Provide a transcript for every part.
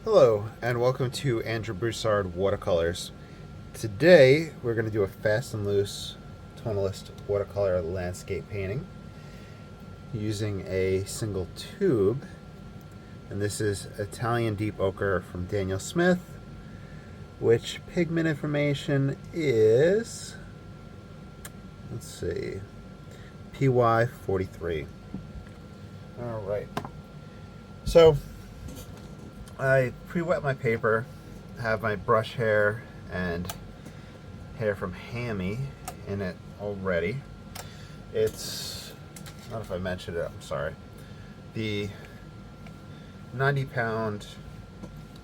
Hello, and welcome to Andrew Broussard Watercolors. Today, we're going to do a fast and loose tonalist watercolor landscape painting using a single tube. And this is Italian Deep Ochre from Daniel Smith, which pigment information is, let's see, PY43. All right. So, I pre-wet my paper, have my brush hair and hair from Hammy in it already. It's, I don't know if I mentioned it, I'm sorry, the 90-pound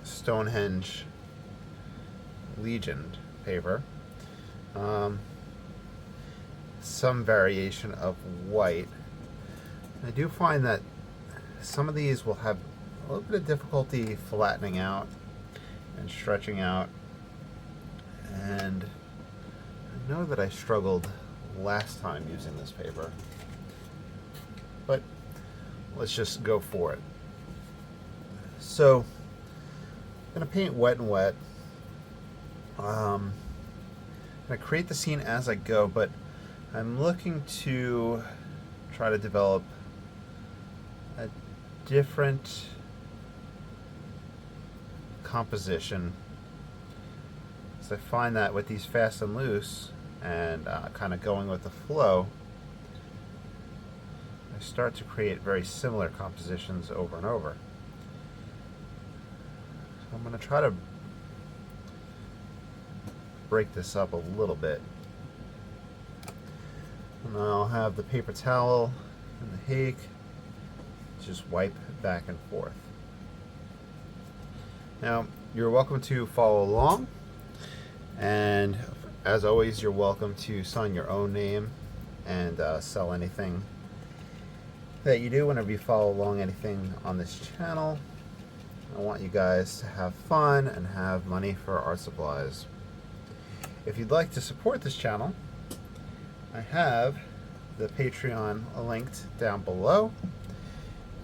Stonehenge Legend paper. Some variation of white. And I do find that some of these will have a little bit of difficulty flattening out and stretching out, and I know that I struggled last time using this paper, but let's just go for it. So I'm going to paint wet and wet. I'm going to create the scene as I go, but I'm looking to try to develop a different composition. So I find that with these fast and loose and kind of going with the flow, I start to create very similar compositions over and over. So I'm going to try to break this up a little bit. And I'll have the paper towel and the hake, just wipe back and forth. Now, you're welcome to follow along, and as always, you're welcome to sign your own name and sell anything that you do whenever you follow along anything on this channel. I want you guys to have fun and have money for art supplies. If you'd like to support this channel, I have the Patreon linked down below,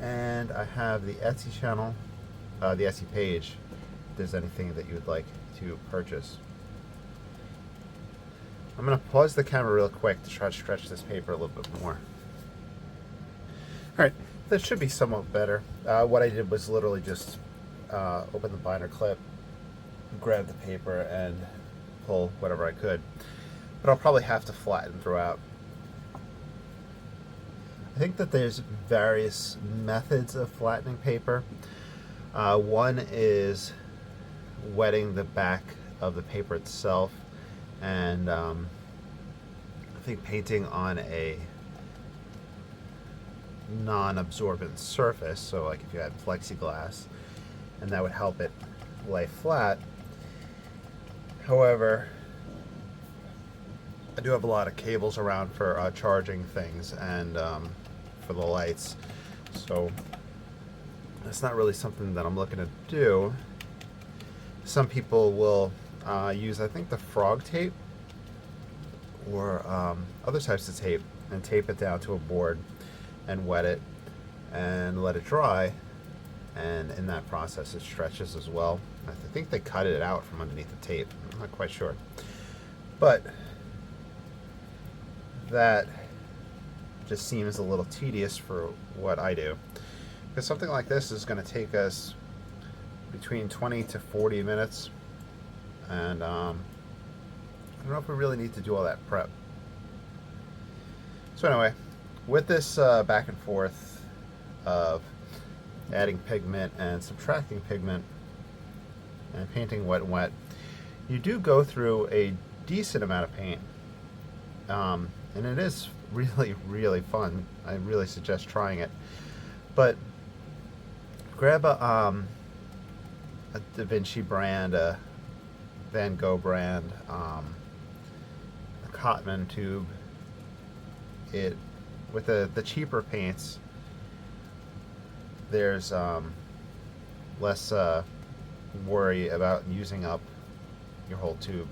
and I have the Etsy channel, the Etsy page, if there's anything that you would like to purchase. I'm going to pause the camera real quick to try to stretch this paper a little bit more. Alright, that should be somewhat better. What I did was literally just open the binder clip, grab the paper, and pull whatever I could. But I'll probably have to flatten throughout. I think that there's various methods of flattening paper. One is wetting the back of the paper itself, and I think painting on a non-absorbent surface, so like if you had plexiglass, and that would help it lay flat. However, I do have a lot of cables around for charging things and for the lights, so it's not really something that I'm looking to do. Some people will use, I think, the frog tape or other types of tape and tape it down to a board and wet it and let it dry, and in that process it stretches as well. I think they cut it out from underneath the tape. I'm not quite sure, but that just seems a little tedious for what I do, because something like this is going to take us between 20 to 40 minutes, and I don't know if we really need to do all that prep. So anyway, with this back and forth of adding pigment and subtracting pigment and painting wet and wet, you do go through a decent amount of paint, and it is really fun. I really suggest trying it. But grab a Da Vinci brand, a Van Gogh brand, a Cotman tube. It with the cheaper paints, there's less worry about using up your whole tube.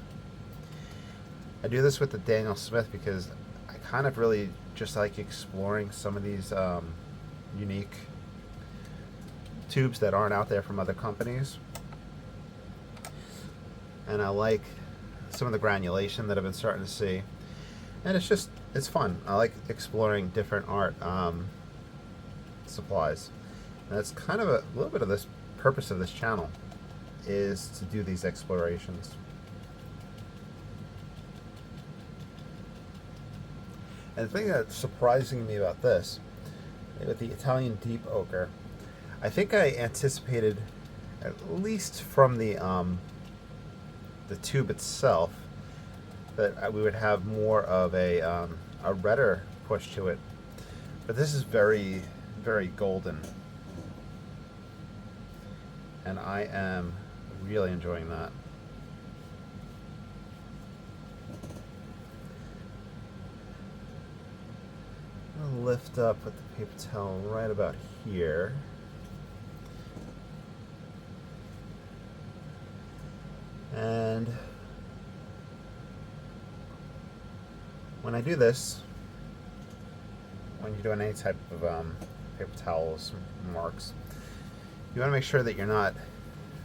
I do this with the Daniel Smith because I kind of really just like exploring some of these unique tubes that aren't out there from other companies. and I like some of the granulation that I've been starting to see, and it's fun. I like exploring different art supplies, and that's kind of a little bit of this purpose of this channel, is to do these explorations. And the thing that's surprising me about this, with the Italian deep ochre, I think I anticipated, at least from the tube itself, that we would have more of a redder push to it. But this is very, very golden, and I am really enjoying that. I'm gonna lift up with the paper towel right about here. And when I do this, when you're doing any type of paper towels, marks, you want to make sure that you're not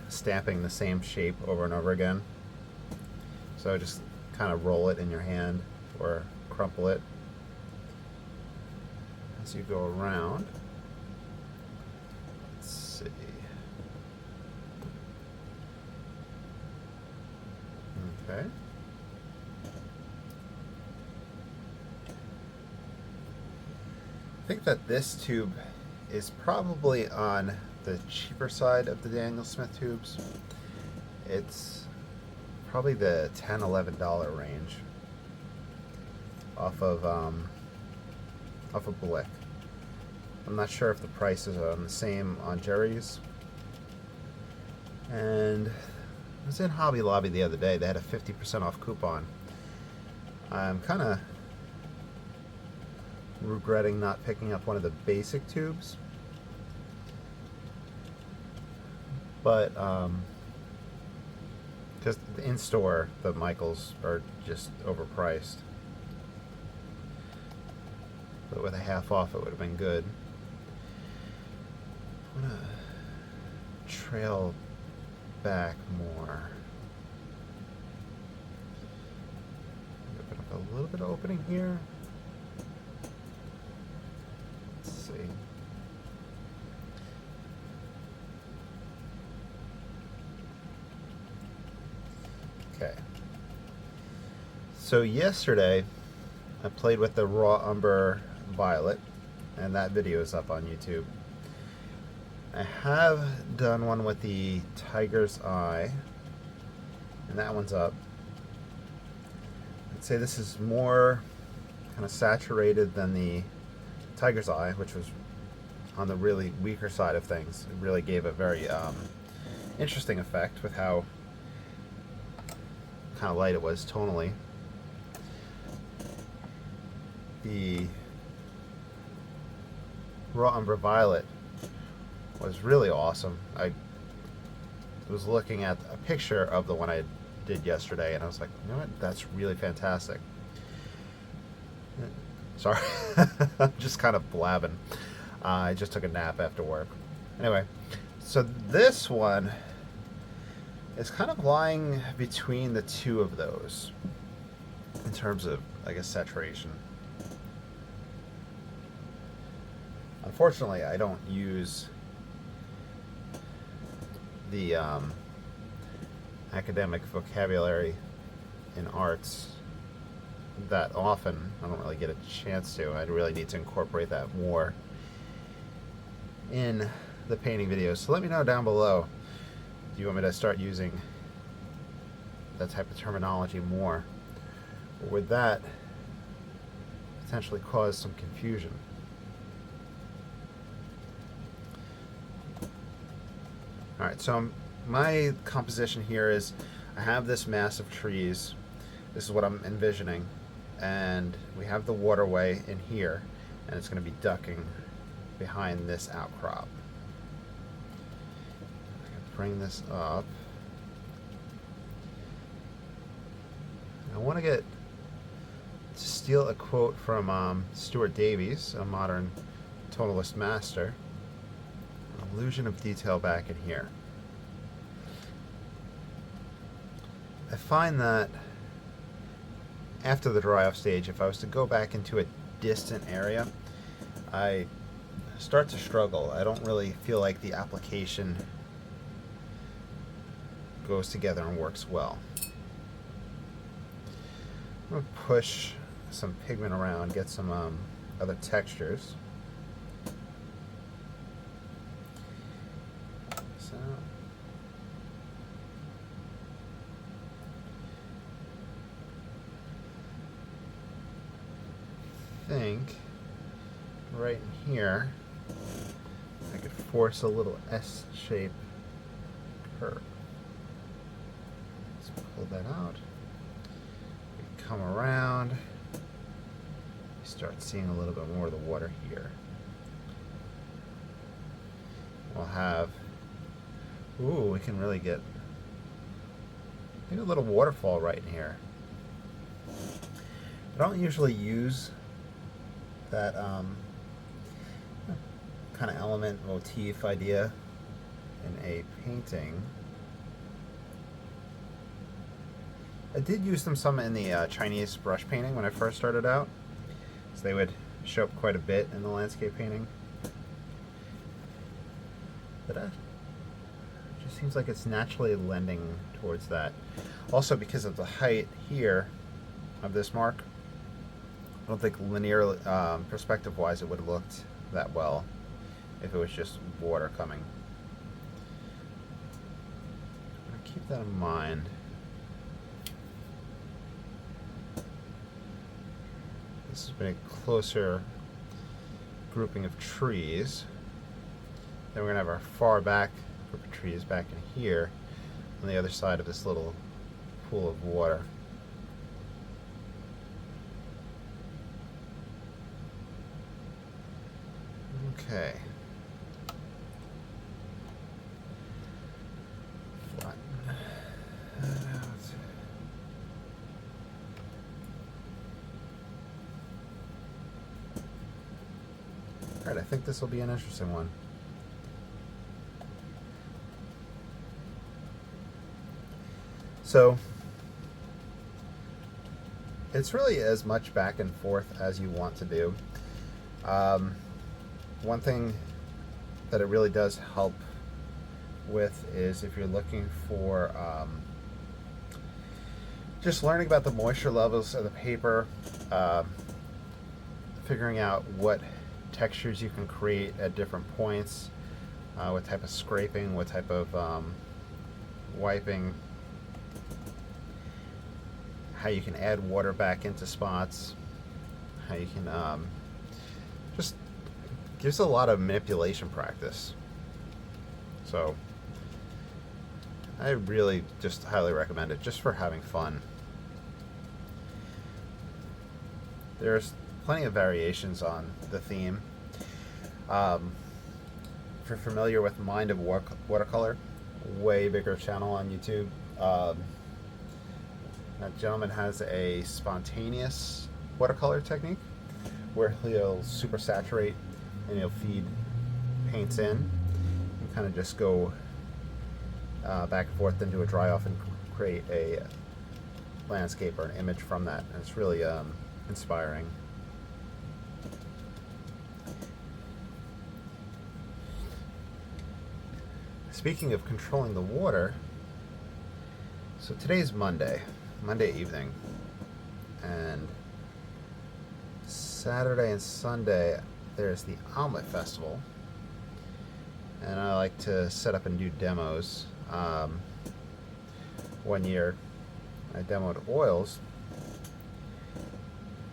stamping the same shape over and over again. So just kind of roll it in your hand or crumple it as you go around. Let's see. Okay. I think that this tube is probably on the cheaper side of the Daniel Smith tubes. It's probably the $10–11 range off of Blick. I'm not sure if the prices are the same on Jerry's. And I was in Hobby Lobby the other day. They had a 50% off coupon. I'm kind of regretting not picking up one of the basic tubes, but just in store, the Michaels are just overpriced. But with a half off, it would have been good. I'm gonna trail back more. Open up a little bit of opening here. Let's see. Okay. So yesterday, I played with the raw umber violet, and that video is up on YouTube. I have done one with the tiger's eye, and that one's up. I'd say this is more kind of saturated than the tiger's eye, which was on the really weaker side of things. It really gave a very interesting effect with how kind of light it was tonally. The raw umber violet was really awesome. I was looking at a picture of the one I did yesterday, and I was like, you know what, that's really fantastic. Sorry, I'm just kind of blabbing. I just took a nap after work. Anyway, so this one is kind of lying between the two of those in terms of, I guess, saturation. Unfortunately, I don't use the academic vocabulary in arts that often. I don't really get a chance to. I really need to incorporate that more in the painting videos. So let me know down below. Do you want me to start using that type of terminology more? Or would that potentially cause some confusion? Alright, so my composition here is I have this mass of trees. This is what I'm envisioning. And we have the waterway in here, and it's going to be ducking behind this outcrop. I can bring this up. I want to steal a quote from Stuart Davies, a modern tonalist master. An illusion of detail back in here. I find that after the dry off stage, if I was to go back into a distant area, I start to struggle. I don't really feel like the application goes together and works well. I'm going to push some pigment around, get some other textures. So I think right in here I could force a little S-shaped curve. Let's pull that out. We come around. You start seeing a little bit more of the water here. We'll have, ooh, we can really get maybe a little waterfall right in here. I don't usually use that kind of element motif idea in a painting. I did use them some in the Chinese brush painting when I first started out, so they would show up quite a bit in the landscape painting. But it just seems like it's naturally lending towards that. Also, because of the height here of this mark, I don't think linear perspective-wise it would have looked that well if it was just water coming. Keep that in mind. This has been a closer grouping of trees. Then we're going to have our far back group of trees back in here on the other side of this little pool of water. Okay. Flatten that out. Alright, I think this will be an interesting one. So, it's really as much back and forth as you want to do. One thing that it really does help with is if you're looking for just learning about the moisture levels of the paper, figuring out what textures you can create at different points, what type of scraping, what type of wiping, how you can add water back into spots, how you can just gives a lot of manipulation practice. So I really just highly recommend it just for having fun. There's plenty of variations on the theme. If you're familiar with Mind of Watercolor, way bigger channel on YouTube. That gentleman has a spontaneous watercolor technique where he'll super saturate and he'll feed paints in and kind of just go back and forth, then do a dry off and create a landscape or an image from that. And it's really inspiring. Speaking of controlling the water, so today's Monday evening, and Saturday and Sunday there's the Omelet Festival, and I like to set up and do demos. One year I demoed oils,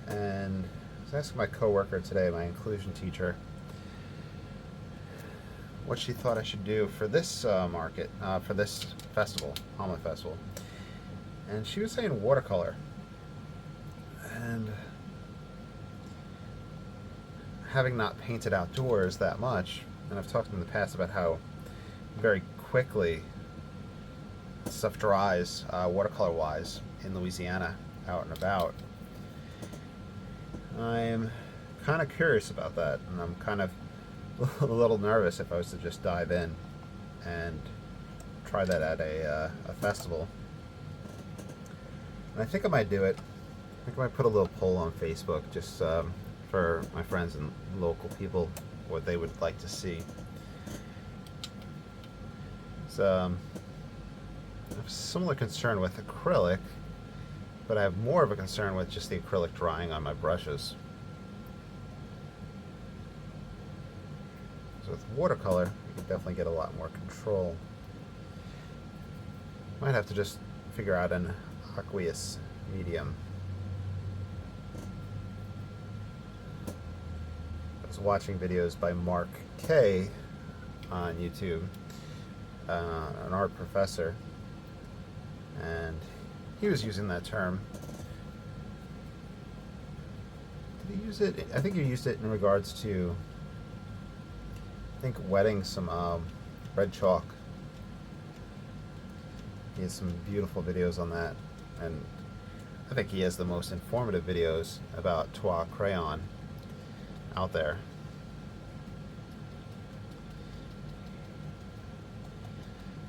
and I was asking my coworker today, my inclusion teacher, what she thought I should do for this market, for this festival, Omelet Festival. And she was saying watercolor. And having not painted outdoors that much, and I've talked in the past about how very quickly stuff dries, watercolor-wise, in Louisiana, out and about, I'm kind of curious about that, and I'm kind of a little nervous if I was to just dive in and try that at a festival. And I think I might do it. I think I might put a little poll on Facebook just for my friends and local people what they would like to see. So, I have a similar concern with acrylic, but I have more of a concern with just the acrylic drying on my brushes. So with watercolor, you can definitely get a lot more control. Might have to just figure out an aqueous medium. I was watching videos by Mark K on YouTube, an art professor, and he was using that term. Did he use it? I think he used it in regards to, I think, wetting some red chalk. He has some beautiful videos on that, and I think he has the most informative videos about Trois crayon out there.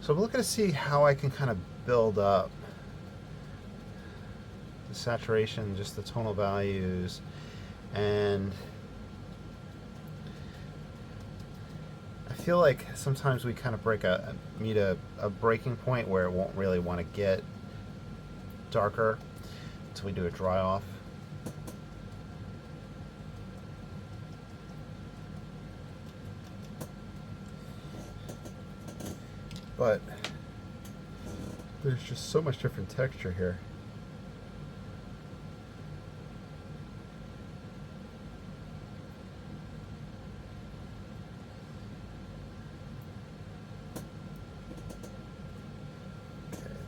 So I'm looking to see how I can kind of build up the saturation, just the tonal values, and I feel like sometimes we kind of meet a breaking point where it won't really want to get darker until we do a dry off. But there's just so much different texture here.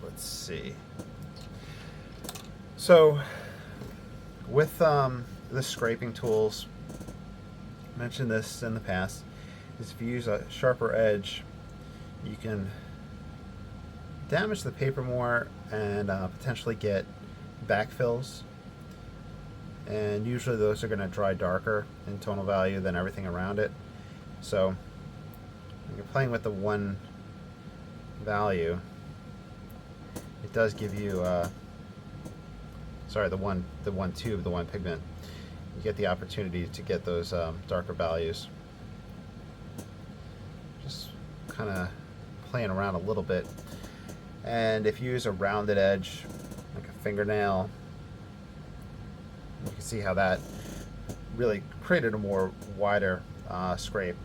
Let's see. So with the scraping tools, I mentioned this in the past, is if you use a sharper edge, you can damage the paper more and potentially get backfills, and usually those are going to dry darker in tonal value than everything around it. So when you're playing with the one value, it does give you the one tube, the one pigment. You get the opportunity to get those darker values. Just kind of playing around a little bit. And if you use a rounded edge, like a fingernail, you can see how that really created a more wider scrape,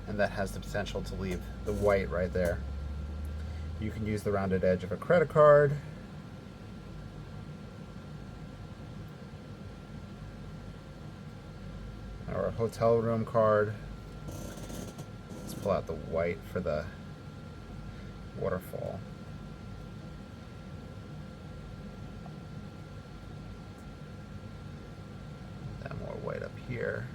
and that has the potential to leave the white right there. You can use the rounded edge of a credit card, or a hotel room card. Let's pull out the white for the waterfall. That more white up here.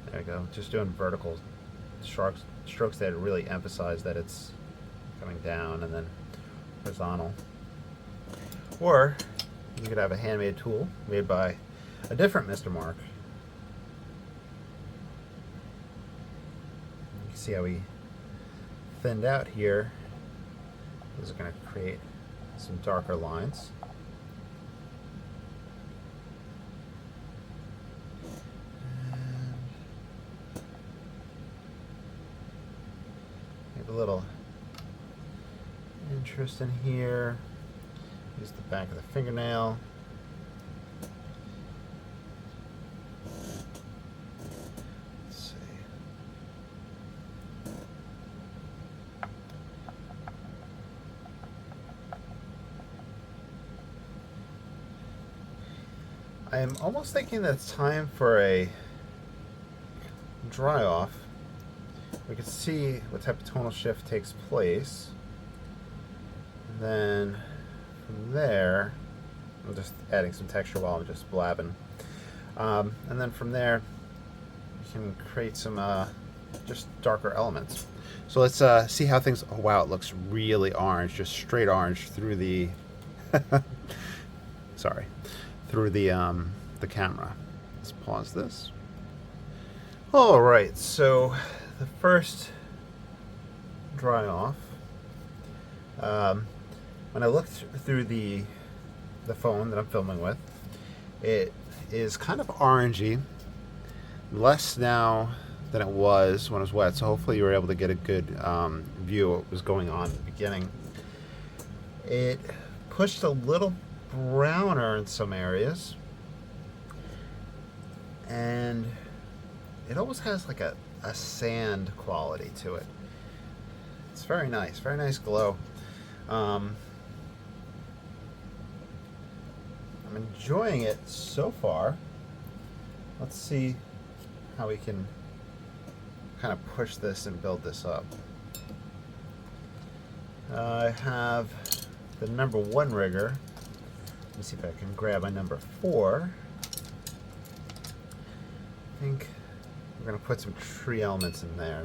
There we go. Just doing vertical strokes that really emphasize that it's coming down, and then horizontal. Or you could have a handmade tool made by a different Mr. Mark. You can see how we thinned out here. Those are going to create some darker lines. And have a little interest in here. Use the back of the fingernail. Let's see. I am almost thinking that it's time for a dry off. We can see what type of tonal shift takes place. And then from there, I'm just adding some texture while I'm just blabbing. And then from there, you can create some just darker elements. So let's see how things. Oh wow, it looks really orange, just straight orange through the. Sorry, through the camera. Let's pause this. All right, so the first dry off. When I looked through the phone that I'm filming with, it is kind of orangey, less now than it was when it was wet, so hopefully you were able to get a good view of what was going on at the beginning. It pushed a little browner in some areas, and it almost has like a sand quality to it. It's very nice glow. I'm enjoying it so far. Let's see how we can kind of push this and build this up. I have the number 1 rigger. Let me see if I can grab my number 4. I think we're going to put some tree elements in there.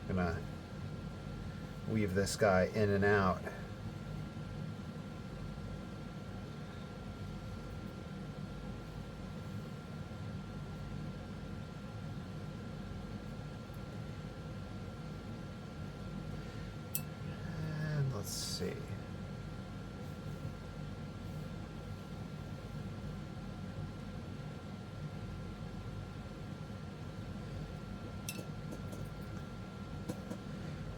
I'm going to weave this guy in and out. And let's see.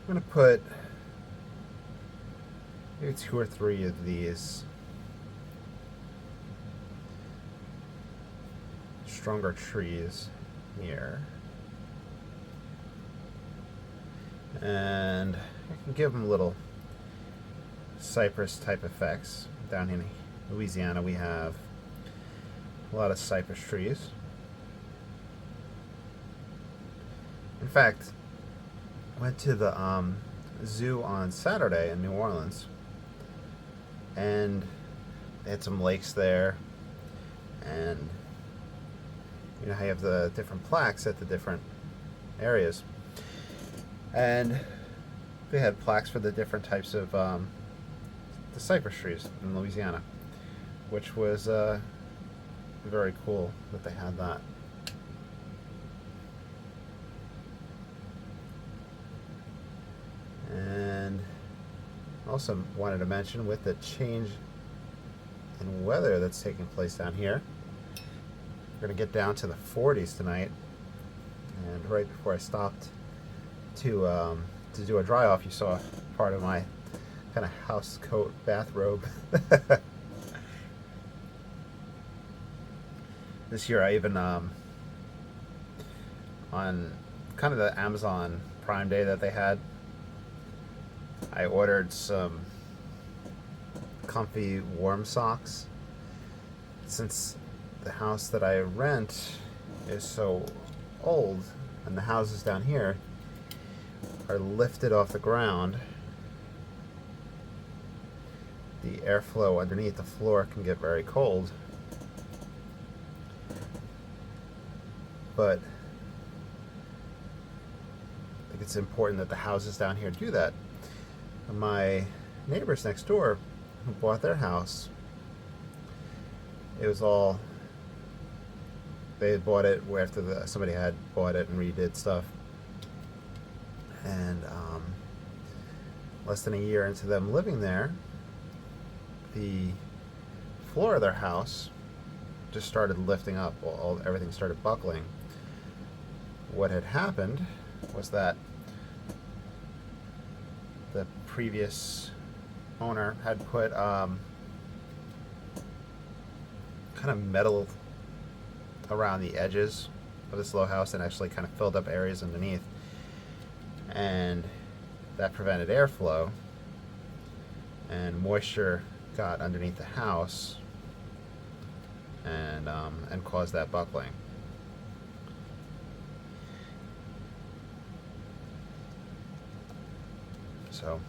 I'm going to put maybe 2 or 3 of these stronger trees here. And I can give them little cypress type effects. Down in Louisiana we have a lot of cypress trees. In fact, I went to the zoo on Saturday in New Orleans, and they had some lakes there, and you know how you have the different plaques at the different areas, and they had plaques for the different types of the cypress trees in Louisiana, which was very cool that they had that. And also wanted to mention, with the change in weather that's taking place down here, we're going to get down to the 40s tonight. And right before I stopped to do a dry off, you saw part of my kind of house coat bathrobe. This year I even on kind of the Amazon Prime Day that they had, I ordered some comfy warm socks. Since the house that I rent is so old and the houses down here are lifted off the ground, the airflow underneath the floor can get very cold. But I think it's important that the houses down here do that. My neighbors next door who bought their house, it was all, they had bought it after somebody had bought it and redid stuff, and less than a year into them living there, the floor of their house just started lifting up. Everything started buckling. What had happened was that the previous owner had put kind of metal around the edges of this low house and actually kind of filled up areas underneath, and that prevented airflow, and moisture got underneath the house and caused that buckling. So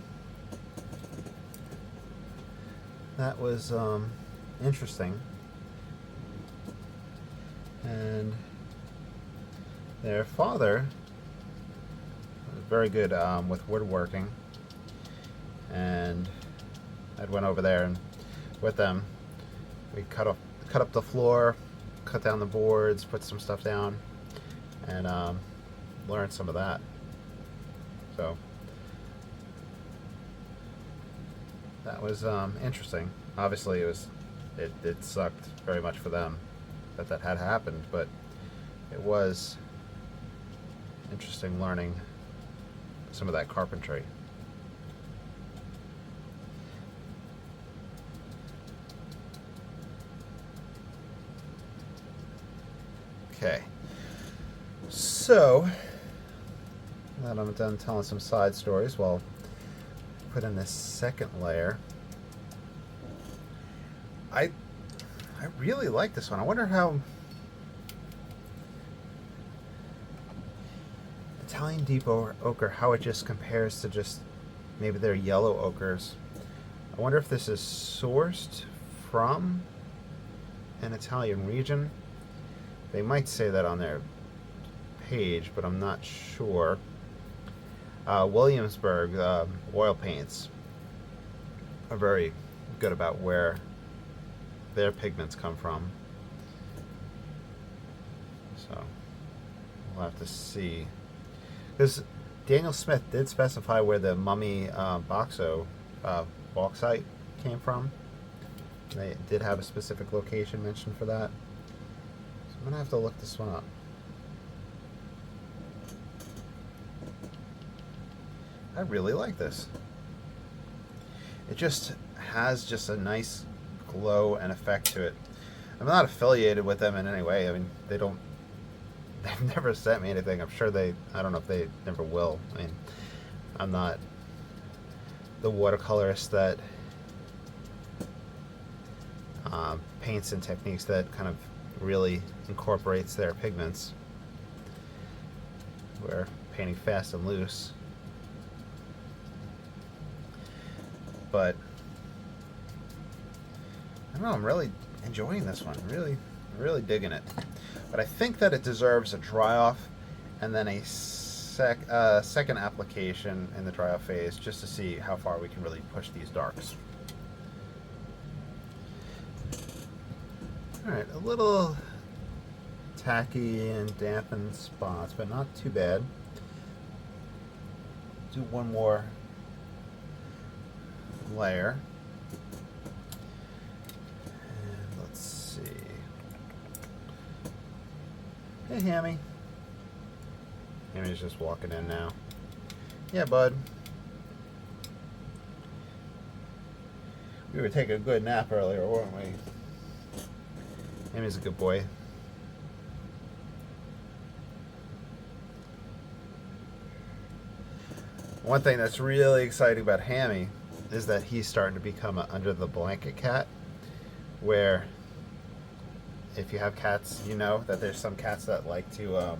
that was interesting. And their father was very good with woodworking, and I went over there and with them we cut up the floor, cut down the boards, put some stuff down, and learn some of that. So that was interesting. Obviously, it sucked very much for them that had happened, but it was interesting learning some of that carpentry. Okay, so now that I'm done telling some side stories, well, put in this second layer. I really like this one. I wonder how Italian deep ochre, how it just compares to just maybe their yellow ochres. I wonder if this is sourced from an Italian region. They might say that on their page, but I'm not sure. Williamsburg oil paints are very good about where their pigments come from. So we'll have to see. Because Daniel Smith did specify where the mummy bauxite came from. They did have a specific location mentioned for that. So I'm going to have to look this one up. I really like this. It just has just a nice glow and effect to it. I'm not affiliated with them in any way. I mean, they've never sent me anything. I'm sure I don't know if they never will. I mean, I'm not the watercolorist that paints and techniques that kind of really incorporates their pigments. We're painting fast and loose. But I don't know, I'm really enjoying this one. Really digging it. But I think that it deserves a dry off and then a second application in the dry off phase, just to see how far we can really push these darks. Alright, a little tacky and dampened spots, but not too bad. Do one more layer. And let's see. Hey, Hammy. Hammy's just walking in now. Yeah, bud. We were taking a good nap earlier, weren't we? Hammy's a good boy. One thing that's really exciting about Hammy is that he's starting to become an under the blanket cat, where if you have cats, you know that there's some cats that like to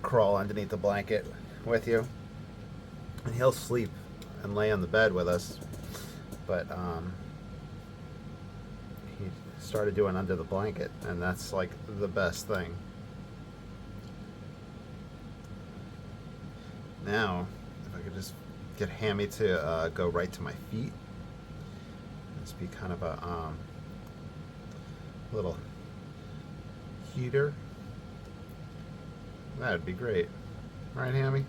crawl underneath the blanket with you, and he'll sleep and lay on the bed with us, but he started doing under the blanket, and that's like the best thing. Now if I could just get Hammy to go right to my feet. This be kind of a little heater. That'd be great. Right, Hammy?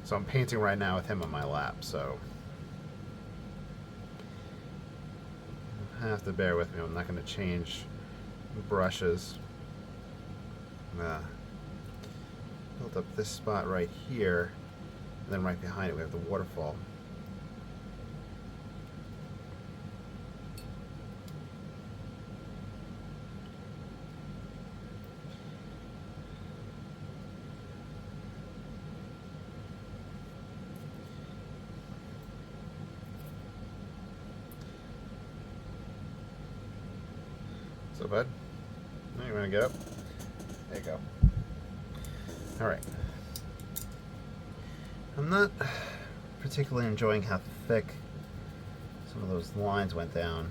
So I'm painting right now with him on my lap, so you have to bear with me. I'm not going to change brushes. Build up this spot right here, and then right behind it we have the waterfall. So, bud, now you want to get up? There you go. All right. I'm not particularly enjoying how thick some of those lines went down.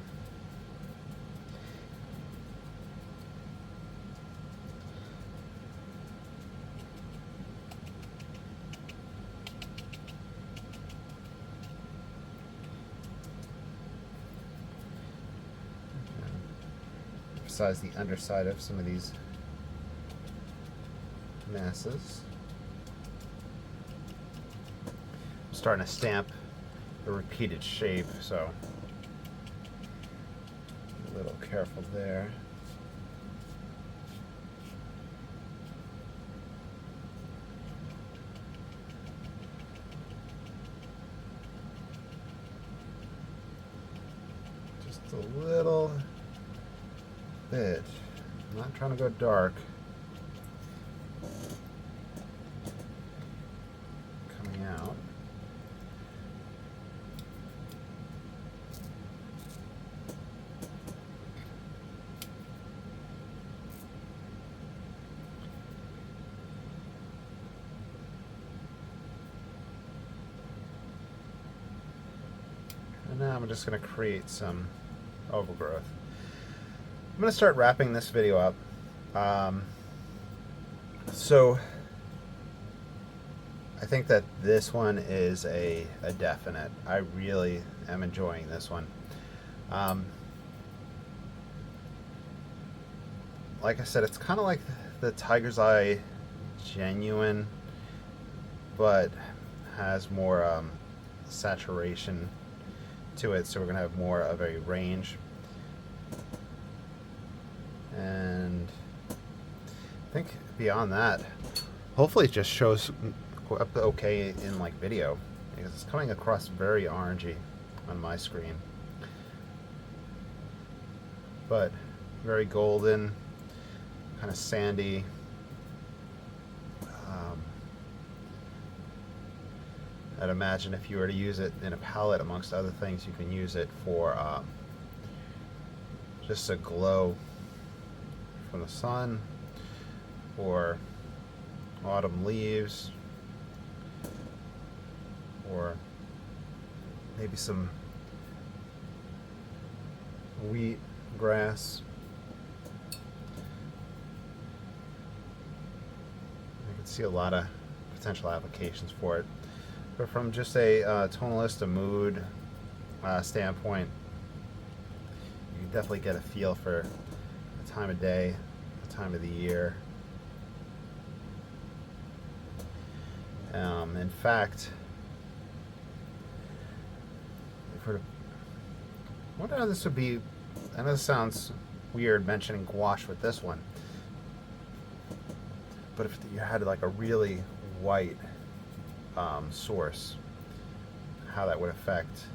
emphasize the underside of some of these masses. I'm starting to stamp a repeated shape, so a little careful there. Just a little bit. I'm not trying to go dark. Coming out. And now I'm just going to create some overgrowth. I'm going to start wrapping this video up. So I think that this one is a definite. I really am enjoying this one. Like I said, it's kind of like the Tiger's Eye Genuine, but has more saturation to it, so we're going to have more of a range. And I think beyond that, hopefully it just shows up okay in like video, because it's coming across very orangey on my screen, but very golden, kind of sandy. I'd imagine if you were to use it in a palette, amongst other things, you can use it for just a glow from the sun, or autumn leaves, or maybe some wheat grass. I can see a lot of potential applications for it. But from just a tonalist, a mood standpoint, you can definitely get a feel for the time of day, the time of the year. In fact, if we're to, I wonder how this would be. I know this sounds weird mentioning gouache with this one, but if you had like a really white source, how that would affect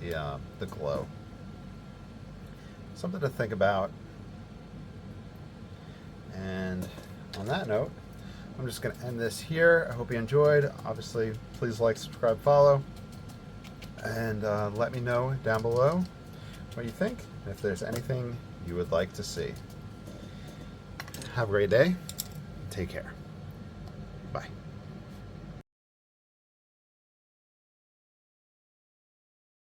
the glow. Something to think about. And on that note, I'm just going to end this here. I hope you enjoyed. Obviously, please like, subscribe, follow, and let me know down below what you think, and if there's anything you would like to see. Have a great day. Take care. Bye.